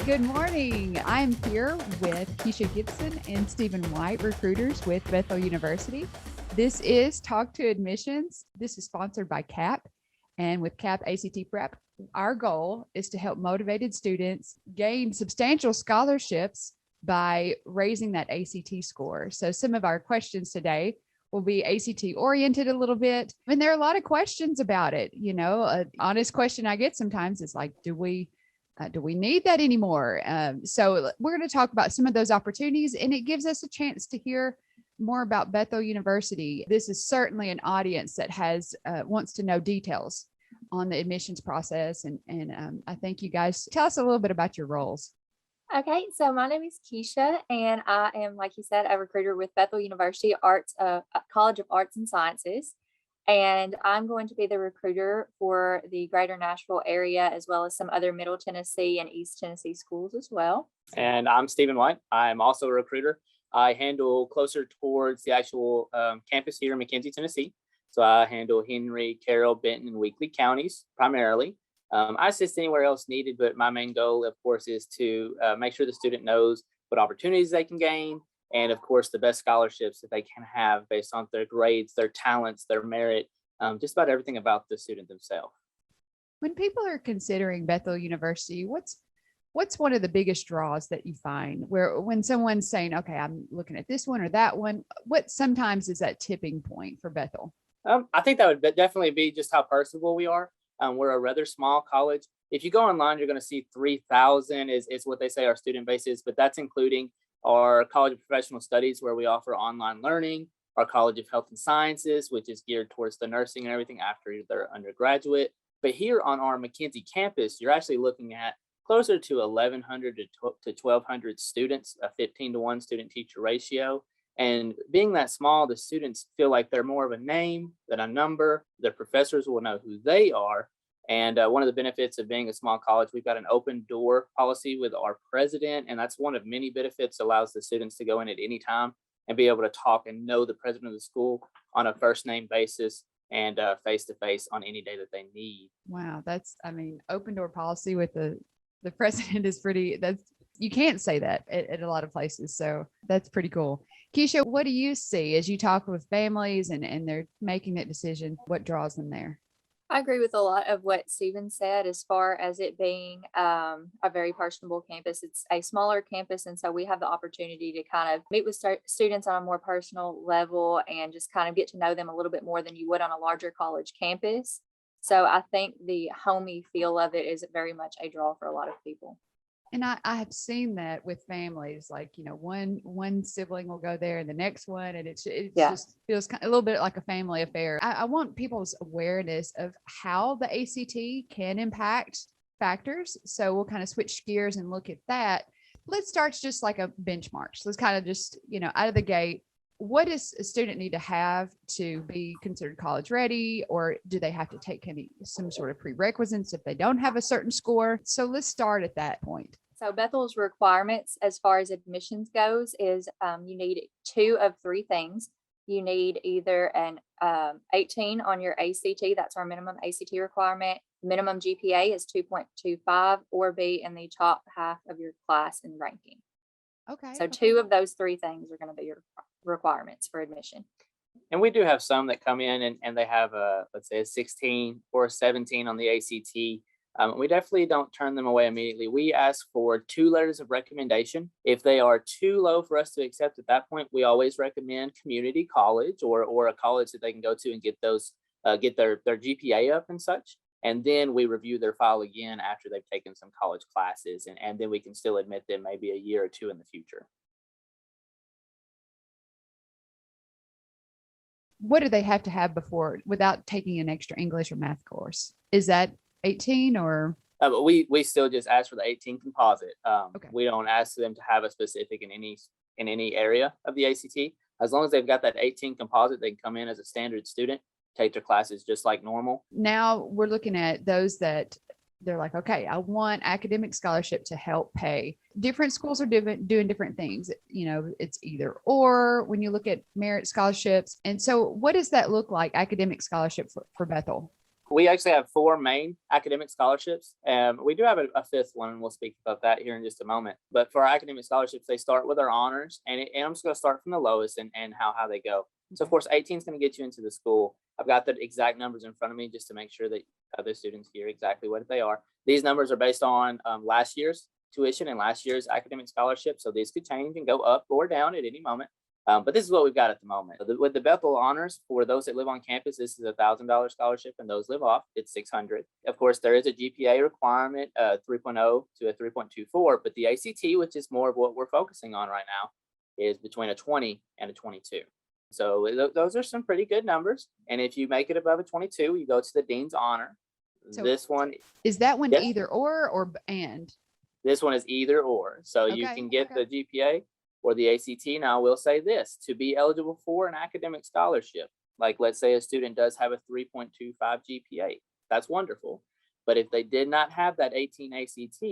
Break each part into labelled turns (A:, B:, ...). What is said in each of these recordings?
A: Good morning. I'm here with Keisha Gibson and Stephen White, recruiters with Bethel University. This is Talk to Admissions. This is sponsored by CAP. And with CAP ACT Prep, our goal is to help motivated students gain substantial scholarships by raising that ACT score. So some of our questions today will be ACT oriented a little bit. And there are a lot of questions about it. You know, an honest question I get sometimes is like, do we need that anymore? So we're going to talk about some of those opportunities, and it gives us a chance to hear more about Bethel University. This is certainly an audience that has wants to know details on the admissions process. And I think you guys tell us a little bit about your roles.
B: Okay, so my name is Keisha, and I am, like you said, a recruiter with Bethel University College of Arts and Sciences. And I'm going to be the recruiter for the greater Nashville area, as well as some other Middle Tennessee and East Tennessee schools as well.
C: And I'm Stephen White. I'm also a recruiter. I handle closer towards the actual campus here in McKenzie, Tennessee. So I handle Henry, Carroll, Benton, and Weakley counties primarily. I assist anywhere else needed, but my main goal, of course, is to make sure the student knows what opportunities they can gain, and of course, the best scholarships that they can have based on their grades, their talents, their merit, just about everything about the student themselves.
A: When people are considering Bethel University, what's one of the biggest draws that you find when someone's saying, okay, I'm looking at this one or that one, what sometimes is that tipping point for Bethel?
C: I think that would definitely be just how personable we are. We're a rather small college. If you go online, you're going to see 3,000 is what they say our student base is, but that's including our College of Professional Studies, where we offer online learning, our College of Health and Sciences, which is geared towards the nursing and everything after their undergraduate. But here on our McKenzie campus, you're actually looking at closer to 1,100 to 1,200 students, a 15-to-1 student-teacher ratio. And being that small, the students feel like they're more of a name than a number. The professors will know who they are. And one of the benefits of being a small college, we've got an open door policy with our president. And that's one of many benefits, allows the students to go in at any time and be able to talk and know the president of the school on a first name basis and face-to-face on any day that they need.
A: Wow. Open door policy with the president is you can't say that at a lot of places. So that's pretty cool. Keisha, what do you see as you talk with families and they're making that decision? What draws them there?
B: I agree with a lot of what Stephen said as far as it being a very personable campus. It's a smaller campus, and so we have the opportunity to kind of meet with students on a more personal level and just kind of get to know them a little bit more than you would on a larger college campus. So I think the homey feel of it is very much a draw for a lot of people.
A: And I have seen that with families, like, you know, one sibling will go there and the next one, and it just feels a little bit like a family affair. I want people's awareness of how the ACT can impact factors. So we'll kind of switch gears and look at that. Let's start just like a benchmark. So let's kind of just, you know, out of the gate, what does a student need to have to be considered college ready, or do they have to take some sort of prerequisites if they don't have a certain score? So let's start at that point.
B: So Bethel's requirements as far as admissions goes is you need 2 of 3 things. You need either an 18 on your ACT, that's our minimum ACT requirement. Minimum GPA is 2.25, or be in the top half of your class in ranking.
A: Okay.
B: So 2 of those 3 things are going to be your requirements for admission.
C: And we do have some that come in and they have let's say a 16 or a 17 on the ACT. We definitely don't turn them away immediately. We ask for 2 letters of recommendation. If they are too low for us to accept at that point, we always recommend community college or a college that they can go to and get their GPA up and such. And then we review their file again after they've taken some college classes, and then we can still admit them maybe a year or 2 in the future.
A: What do they have to have before without taking an extra English or math course? Is that 18 or?
C: But we still just ask for the 18 composite.
A: Okay.
C: We don't ask them to have a specific in any area of the ACT. As long as they've got that 18 composite, they can come in as a standard student, take their classes just like normal.
A: Now we're looking at those that they're like, okay, I want academic scholarship to help pay. Different schools are doing different things. You know, it's either or when you look at merit scholarships. And so what does that look like, academic scholarship for Bethel?
C: We actually have 4 main academic scholarships. We do have a 5th one, and we'll speak about that here in just a moment. But for our academic scholarships, they start with our honors, and I'm just going to start from the lowest and how they go. So of course, 18 is going to get you into the school. I've got the exact numbers in front of me just to make sure that other students hear exactly what they are. These numbers are based on last year's tuition and last year's academic scholarship. So these could change and go up or down at any moment. But this is what we've got at the moment. With the Bethel honors, for those that live on campus, this is a $1,000 scholarship, and those live off, it's $600. Of course, there is a GPA requirement, 3.0 to a 3.24, but the ACT, which is more of what we're focusing on right now, is between a 20 and a 22. So those are some pretty good numbers. And if you make it above a 22, you go to the Dean's Honor.
A: So
C: this one
A: is that one
C: yes.
A: either or and?
C: This one is either or. So you can get the GPA or the ACT. Now, I will say this, to be eligible for an academic scholarship, like let's say a student does have a 3.25 GPA, that's wonderful. But if they did not have that 18 ACT,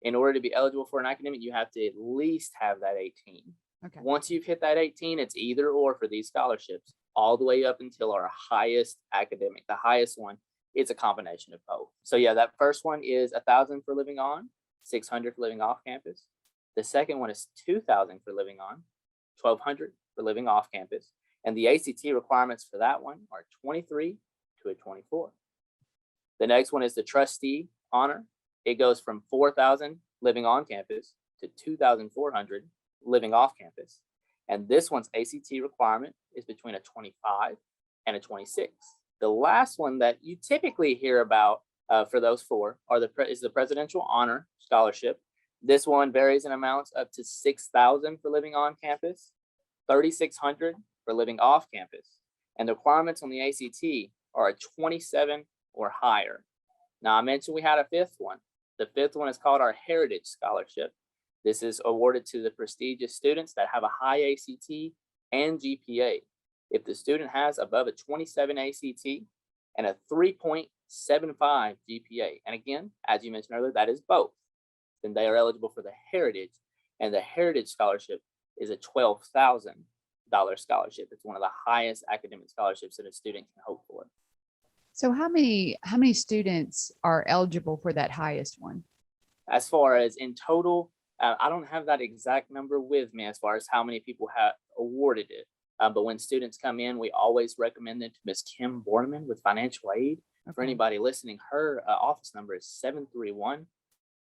C: in order to be eligible for an academic, you have to at least have that 18.
A: Okay.
C: Once you've hit that 18, it's either or for these scholarships, all the way up until our highest academic, the highest one. It's a combination of both. So yeah, that first one is $1,000 for living on, $600 for living off campus. The second one is $2,000 for living on, $1,200 for living off campus. And the ACT requirements for that one are 23 to a 24. The next one is the trustee honor. It goes from $4,000 living on campus to $2,400 living off campus. And this one's ACT requirement is between a 25 and a 26. The last one that you typically hear about for those 4 is the Presidential Honor Scholarship. This one varies in amounts up to $6,000 for living on campus, $3,600 for living off campus. And the requirements on the ACT are a 27 or higher. Now, I mentioned we had a 5th one. The 5th one is called our Heritage Scholarship. This is awarded to the prestigious students that have a high ACT and GPA. If the student has above a 27 ACT and a 3.75 GPA, and again, as you mentioned earlier, that is both, then they are eligible for the Heritage. And the Heritage Scholarship is a $12,000 scholarship. It's one of the highest academic scholarships that a student can hope for.
A: So how many students are eligible for that highest one?
C: As far as in total, I don't have that exact number with me as far as how many people have awarded it. But when students come in, we always recommend them to Ms. Kim Borneman with financial aid. Okay. For anybody listening, her office number is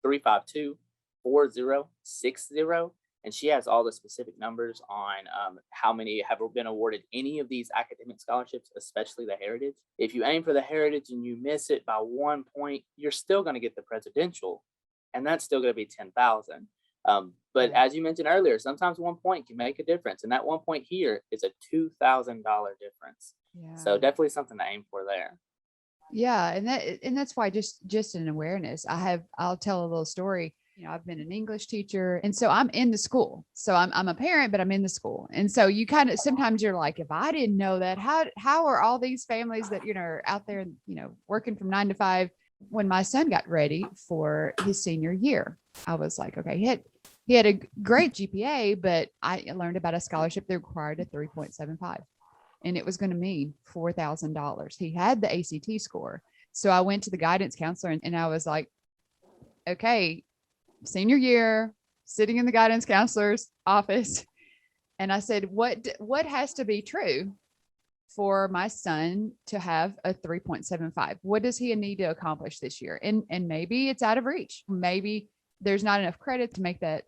C: 731-352-4060. And she has all the specific numbers on how many have been awarded any of these academic scholarships, especially the Heritage. If you aim for the Heritage and you miss it by 1 point, you're still going to get the Presidential, and that's still going to be $10,000. But as you mentioned earlier, sometimes 1 point can make a difference. And that 1 point here is a $2,000 difference. Yeah. So definitely something to aim for there.
A: Yeah. And that's why just an awareness. I'll tell a little story. You know, I've been an English teacher, and so I'm in the school. So I'm a parent, but I'm in the school. And so you kind of, sometimes you're like, if I didn't know that, how are all these families that, are out there, working from 9 to 5? When my son got ready for his senior year, I was like, okay, he had a great GPA, but I learned about a scholarship that required a 3.75, and it was going to mean $4,000. He had the ACT score. So I went to the guidance counselor and I was like, okay, senior year, sitting in the guidance counselor's office. And I said, what has to be true for my son to have a 3.75? What does he need to accomplish this year? And maybe it's out of reach. Maybe there's not enough credit to make it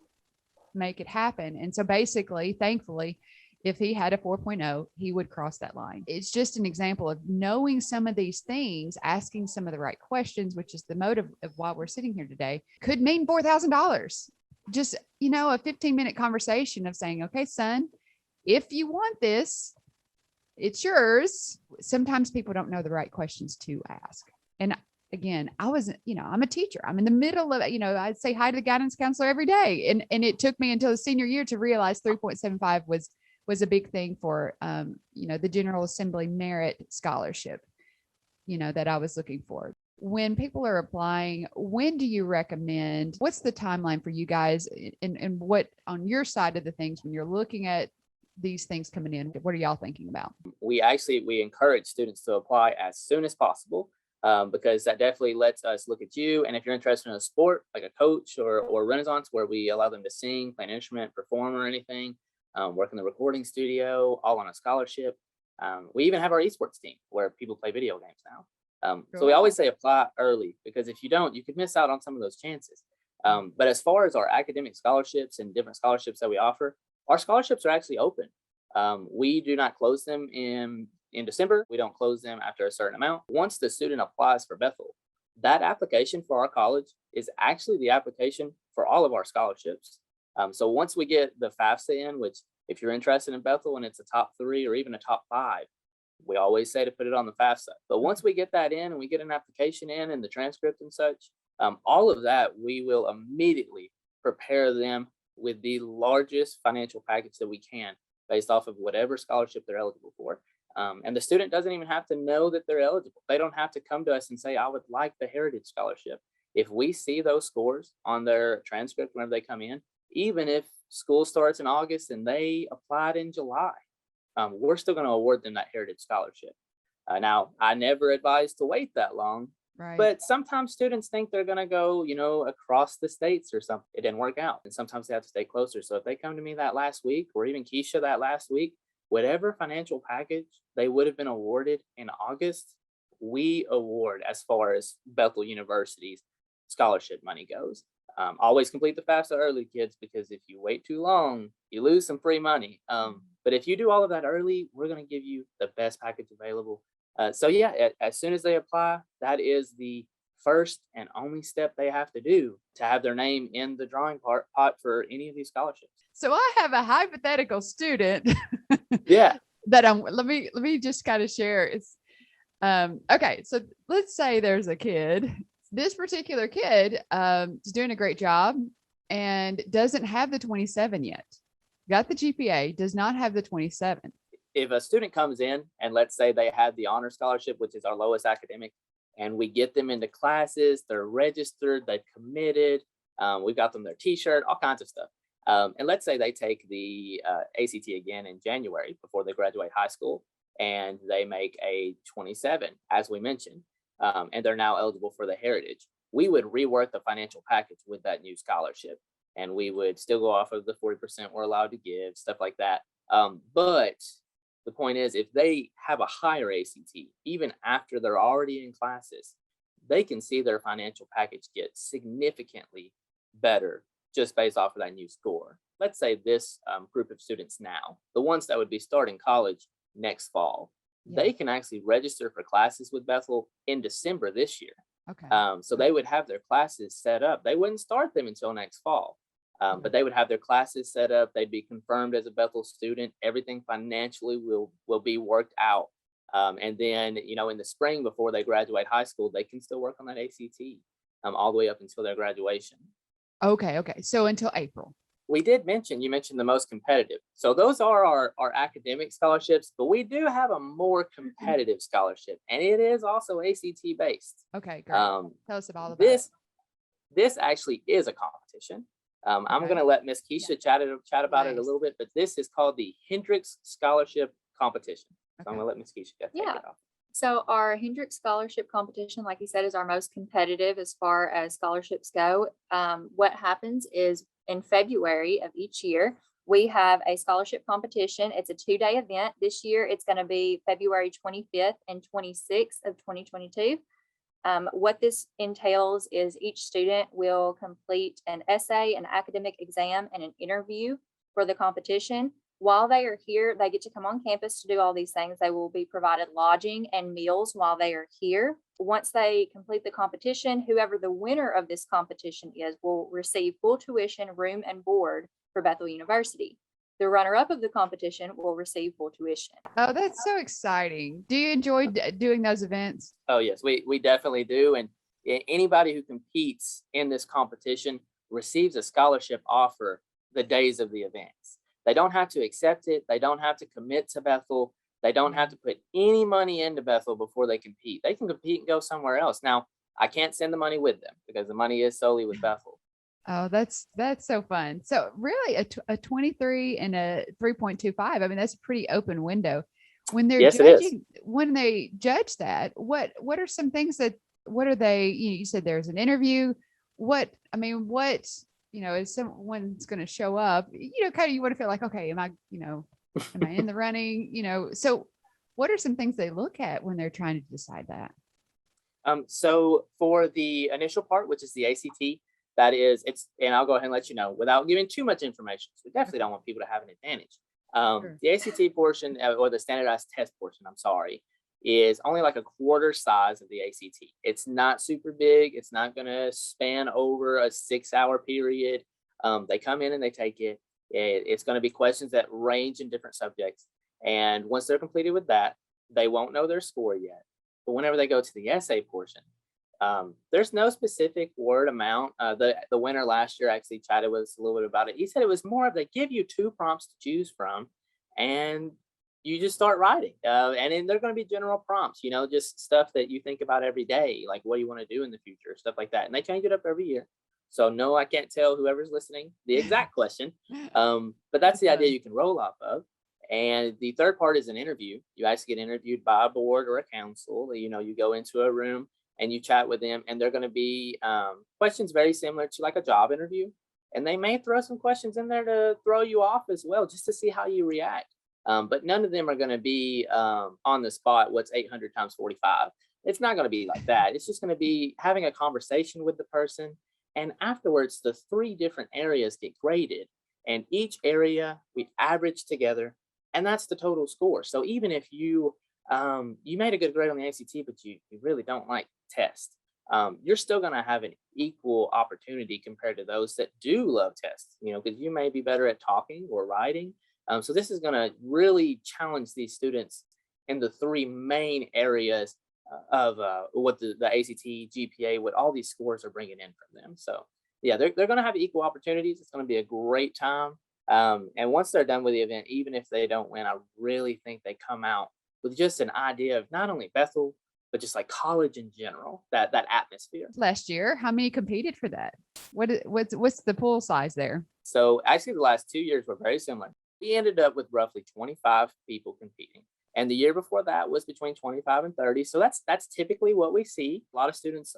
A: happen. And so basically, thankfully, if he had a 4.0, he would cross that line. It's just an example of knowing some of these things, asking some of the right questions, which is the motive of why we're sitting here today, could mean $4,000. Just, a 15-minute conversation of saying, okay, son, if you want this, it's yours. Sometimes people don't know the right questions to ask. And again, I'm a teacher. I'm in the middle of, I'd say hi to the guidance counselor every day. And it took me until the senior year to realize 3.75 was a big thing for, the General Assembly Merit Scholarship, that I was looking for. When people are applying, when do you recommend, what's the timeline for you guys, and what on your side of the things when you're looking at these things coming in, what are y'all thinking about?
C: We encourage students to apply as soon as possible. because that definitely lets us look at you. And if you're interested in a sport, like a coach or Renaissance, where we allow them to sing, play an instrument, perform or anything, work in the recording studio, all on a scholarship. We even have our esports team where people play video games now. So we always say apply early, because if you don't, you could miss out on some of those chances. But as far as our academic scholarships and different scholarships that we offer, our scholarships are actually open. We do not close them in December. We don't close them after a certain amount. Once the student applies for Bethel, that application for our college is actually the application for all of our scholarships. So once we get the FAFSA in, which if you're interested in Bethel and it's a top 3 or even a top 5, we always say to put it on the FAFSA. But once we get that in and we get an application in and the transcript and such, all of that, we will immediately prepare them with the largest financial package that we can based off of whatever scholarship they're eligible for. And the student doesn't even have to know that they're eligible. They don't have to come to us and say, I would like the Heritage Scholarship. If we see those scores on their transcript whenever they come in, even if school starts in August and they applied in July, we're still going to award them that Heritage Scholarship. Now, I never advise to wait that long,
A: Right.
C: but sometimes students think they're going to go, across the states or something. It didn't work out. And sometimes they have to stay closer. So if they come to me that last week, or even Keisha that last week, whatever financial package they would have been awarded in August, we award as far as Bethel University's scholarship money goes. Always complete the FAFSA early, kids, because if you wait too long, you lose some free money. But if you do all of that early, we're going to give you the best package available. So yeah, as soon as they apply, that is the first and only step they have to do to have their name in the drawing pot for any of these scholarships.
A: So I have a hypothetical student.
C: Yeah.
A: That let me just kind of share. It's okay. So let's say there's a kid. This particular kid is doing a great job and doesn't have the 27 yet. Got the GPA, does not have the 27.
C: If a student comes in and let's say they had the honor scholarship, which is our lowest academic, and we get them into classes, they're registered, they've committed, we've got them their t-shirt, all kinds of stuff. And let's say they take the ACT again in January before they graduate high school, and they make a 27, as we mentioned, and they're now eligible for the Heritage. We would rework the financial package with that new scholarship, and we would still go off of the 40% we're allowed to give, stuff like that. But the point is, if they have a higher ACT, even after they're already in classes, they can see their financial package get significantly better just based off of that new score. Let's say this group of students now, the ones that would be starting college next fall, they can actually register for classes with Bethel in December this year.
A: Okay.
C: So they would have their classes set up. They wouldn't start them until next fall. But they would have their classes set up. They'd be confirmed as a Bethel student. Everything financially will be worked out. And then, in the spring before they graduate high school, they can still work on that ACT all the way up until their graduation.
A: Okay. So until April.
C: You mentioned the most competitive. So those are our academic scholarships, but we do have a more competitive scholarship, and it is also ACT based.
A: Okay, great. Tell us about all
C: this. This actually is a competition. I'm going to let Miss Keisha chat about it a little bit, but this is called the Hendrix Scholarship Competition. So I'm going to let Miss Keisha take it off.
B: So our Hendrix Scholarship Competition, like you said, is our most competitive as far as scholarships go. What happens is in February of each year, we have a scholarship competition. It's a 2-day event. This year, it's going to be February 25th and 26th of 2022. What this entails is each student will complete an essay, an academic exam, and an interview for the competition. While they are here, they get to come on campus to do all these things. They will be provided lodging and meals while they are here. Once they complete the competition, whoever the winner of this competition is will receive full tuition, room, and board for Bethel University. The runner-up of the competition will receive full tuition.
A: Oh, that's so exciting. Do you enjoy doing those events?
C: Oh, yes, we definitely do. And anybody who competes in this competition receives a scholarship offer the days of the events. They don't have to accept it. They don't have to commit to Bethel. They don't have to put any money into Bethel before they compete. They can compete and go somewhere else. Now, I can't send the money with them because the money is solely with Bethel.
A: Oh, that's so fun. So really a 23 and a 3.25. I mean, that's a pretty open window. When they're
C: Yes, it is.
A: when they judge that, what are some things that, what are they, you said there's an interview. What, is someone's going to show up, kind of, you want to feel like, okay, am I in the running? So what are some things they look at when they're trying to decide that?
C: So for the initial part, which is the ACT, and I'll go ahead and let you know without giving too much information. So we definitely don't want people to have an advantage.
A: Sure.
C: The ACT portion, or the standardized test portion, I'm sorry, is only like a quarter size of the ACT. It's not super big. It's not going to span over a 6-hour period. They come in and they take it. It's going to be questions that range in different subjects. And once they're completed with that, they won't know their score yet. But whenever they go to the essay portion, there's no specific word amount. The winner last year actually chatted with us a little bit about it. He said it was more of they give you 2 prompts to choose from, and you just start writing. And then they're going to be general prompts, just stuff that you think about every day, like what do you want to do in the future, stuff like that. And they change it up every year. So no, I can't tell whoever's listening the exact question, but that's the idea you can roll off of. And the third part is an interview. You actually get interviewed by a board or a council. You go into a room and you chat with them, and they're going to be questions very similar to like a job interview. And they may throw some questions in there to throw you off as well, just to see how you react. But none of them are going to be on the spot. What's 800 times 45? It's not going to be like that. It's just going to be having a conversation with the person. And afterwards, the 3 different areas get graded. And each area we average together. And that's the total score. So even if you made a good grade on the ACT, but you really don't like tests, you're still going to have an equal opportunity compared to those that do love tests, because you may be better at talking or writing. So this is going to really challenge these students in the 3 main areas of what the ACT, GPA, what all these scores are bringing in from them. So yeah, they're going to have equal opportunities. It's going to be a great time. And once they're done with the event, even if they don't win, I really think they come out with just an idea of not only Bethel, but just like college in general, that atmosphere.
A: Last year, how many competed for that? What's the pool size there?
C: So actually the last 2 years were very similar. We ended up with roughly 25 people competing. And the year before that was between 25 and 30. So that's typically what we see. A lot of students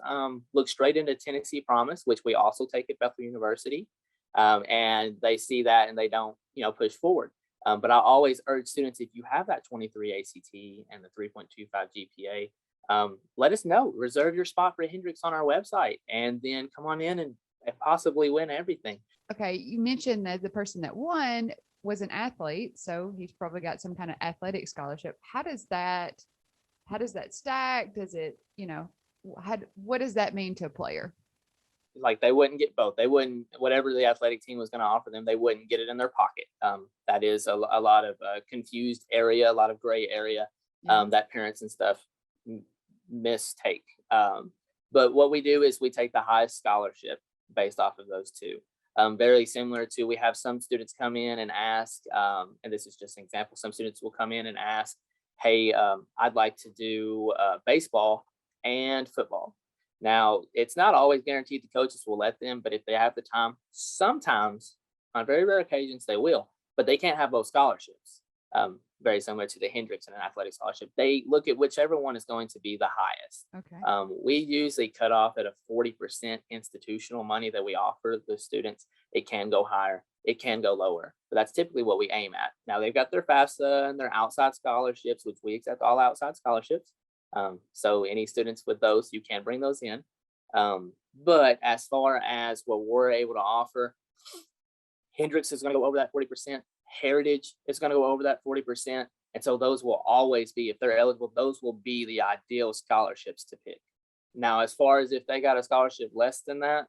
C: look straight into Tennessee Promise, which we also take at Bethel University. And they see that and they don't, push forward. But I always urge students, if you have that 23 ACT and the 3.25 GPA, let us know. Reserve your spot for Hendrix on our website, and then come on in and possibly win everything.
A: Okay, you mentioned that the person that won was an athlete, so he's probably got some kind of athletic scholarship. How does that stack? Does it, what does that mean to a player?
C: Like they wouldn't get both. They wouldn't, whatever the athletic team was going to offer them, they wouldn't get it in their pocket. That is a lot of confused area, a lot of gray area that parents and stuff mistake. But what we do is we take the highest scholarship based off of those 2. Very similar to, we have some students come in and ask, and this is just an example, some students will come in and ask, hey, I'd like to do baseball and football. Now, it's not always guaranteed the coaches will let them, but if they have the time, sometimes, on very rare occasions, they will, but they can't have both scholarships. Very similar to the Hendrix and an athletic scholarship. They look at whichever one is going to be the highest.
A: Okay.
C: We usually cut off at a 40% institutional money that we offer the students. It can go higher, it can go lower, but that's typically what we aim at. Now, they've got their FAFSA and their outside scholarships, which we accept all outside scholarships. So any students with those, you can bring those in. But as far as what we're able to offer, Hendrix is going to go over that 40%. Heritage is going to go over that 40%. And so those will always be, if they're eligible, those will be the ideal scholarships to pick. Now, as far as if they got a scholarship less than that,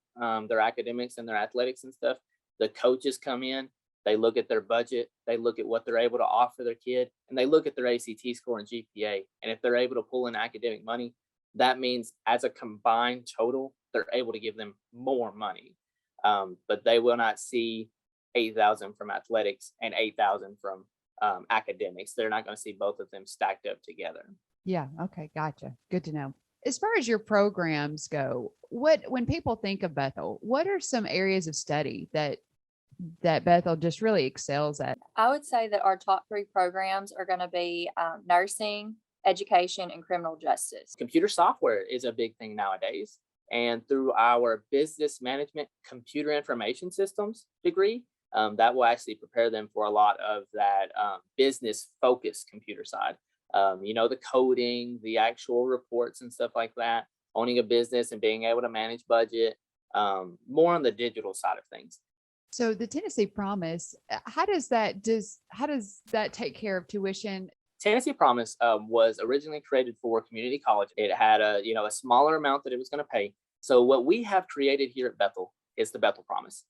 C: their academics and their athletics and stuff, the coaches come in, they look at their budget, they look at what they're able to offer their kid, and they look at their ACT score and GPA. And if they're able to pull in academic money, that means as a combined total, they're able to give them more money. But they will not see 8,000 from athletics and 8,000 from academics. They're not going to see both of them stacked up together.
A: Yeah. Okay. Gotcha. Good to know. As far as your programs go, when people think of Bethel, what are some areas of study that that Bethel just really excels at?
B: I would say that our top 3 programs are going to be nursing, education, and criminal justice.
C: Computer software is a big thing nowadays. And through our business management computer information systems degree, that will actually prepare them for a lot of that business focused computer side. The coding, the actual reports and stuff like that, owning a business and being able to manage budget, more on the digital side of things.
A: So the Tennessee Promise, how does that take care of tuition?
C: Tennessee Promise was originally created for community college. It had a smaller amount that it was going to pay. So what we have created here at Bethel is the Bethel Promise.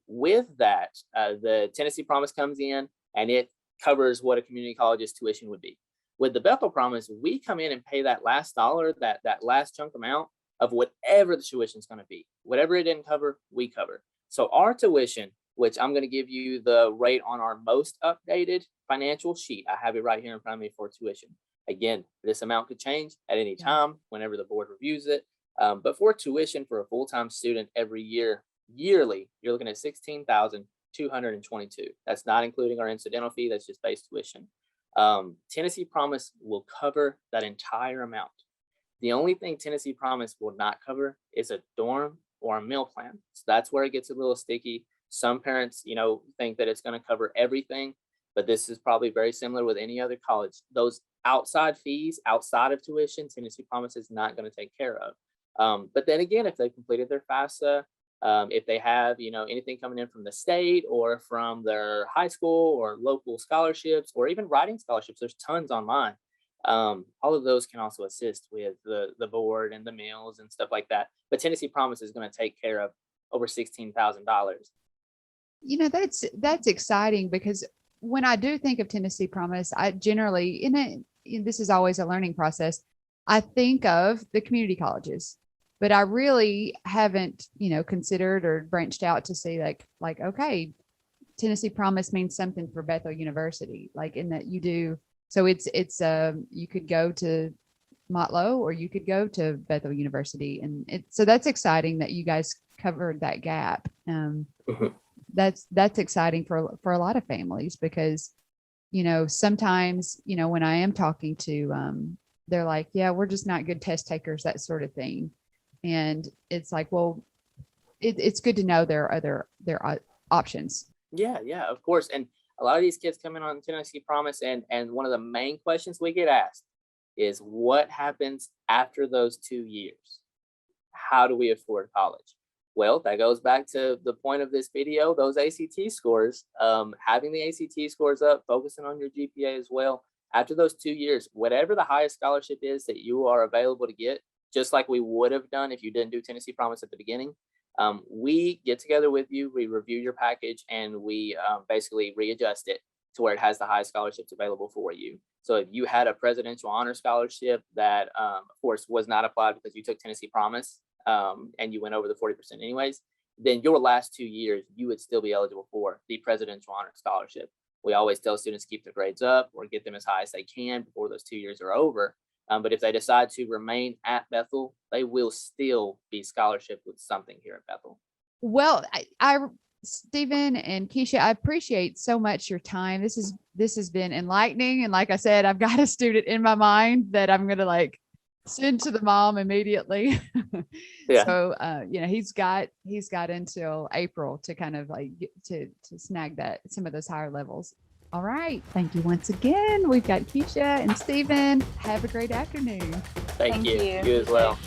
C: With that, the Tennessee Promise comes in and it covers what a community college's tuition would be. With the Bethel Promise, we come in and pay that last dollar, that last chunk amount of whatever the tuition is going to be. Whatever it didn't cover, we cover. So our tuition, which I'm going to give you the rate on our most updated financial sheet. I have it right here in front of me for tuition. Again, this amount could change at any time whenever the board reviews it. But for tuition for a full-time student every year, yearly, you're looking at $16,222. That's not including our incidental fee. That's just base tuition. Tennessee Promise will cover that entire amount. The only thing Tennessee Promise will not cover is a dorm or a meal plan. So that's where it gets a little sticky. Some parents, think that it's going to cover everything, but this is probably very similar with any other college. Those outside fees, outside of tuition, Tennessee Promise is not going to take care of. But then again, if they completed their FAFSA, if they have, anything coming in from the state or from their high school or local scholarships or even writing scholarships, there's tons online. All of those can also assist with the board and the meals and stuff like that. But Tennessee Promise is going to take care of over $16,000.
A: That's exciting, because when I do think of Tennessee Promise, I generally, this is always a learning process, I think of the community colleges, but I really haven't, considered or branched out to see like, okay, Tennessee Promise means something for Bethel University, like in that you do. So it's you could go to Motlow or you could go to Bethel University, and so that's exciting that you guys covered that gap. That's exciting for a lot of families, because sometimes when I am talking to they're like, yeah, we're just not good test takers, that sort of thing. And it's like, well, it's good to know there are other options.
C: Yeah, of course. And a lot of these kids come in on Tennessee Promise, and one of the main questions we get asked is, what happens after those 2 years? How do we afford college? Well, that goes back to the point of this video, those ACT scores, having the ACT scores up, focusing on your GPA as well. After those 2 years, whatever the highest scholarship is that you are available to get, just like we would have done if you didn't do Tennessee Promise at the beginning, we get together with you, we review your package, and we basically readjust it to where it has the highest scholarships available for you. So if you had a presidential honor scholarship that, of course, was not applied because you took Tennessee Promise, and you went over the 40% anyways, then your last 2 years, you would still be eligible for the presidential honor scholarship. We always tell students to keep their grades up or get them as high as they can before those 2 years are over. But if they decide to remain at Bethel, they will still be scholarship with something here at Bethel.
A: Well, I Stephen and Keisha, I appreciate so much your time. This has been enlightening. And like I said, I've got a student in my mind that I'm going to send to the mom immediately.
C: Yeah.
A: So, he's got until April to kind of to snag some of those higher levels. All right. Thank you once again. We've got Keisha and Stephen. Have a great afternoon.
C: Thank you.
B: you.
C: You as well.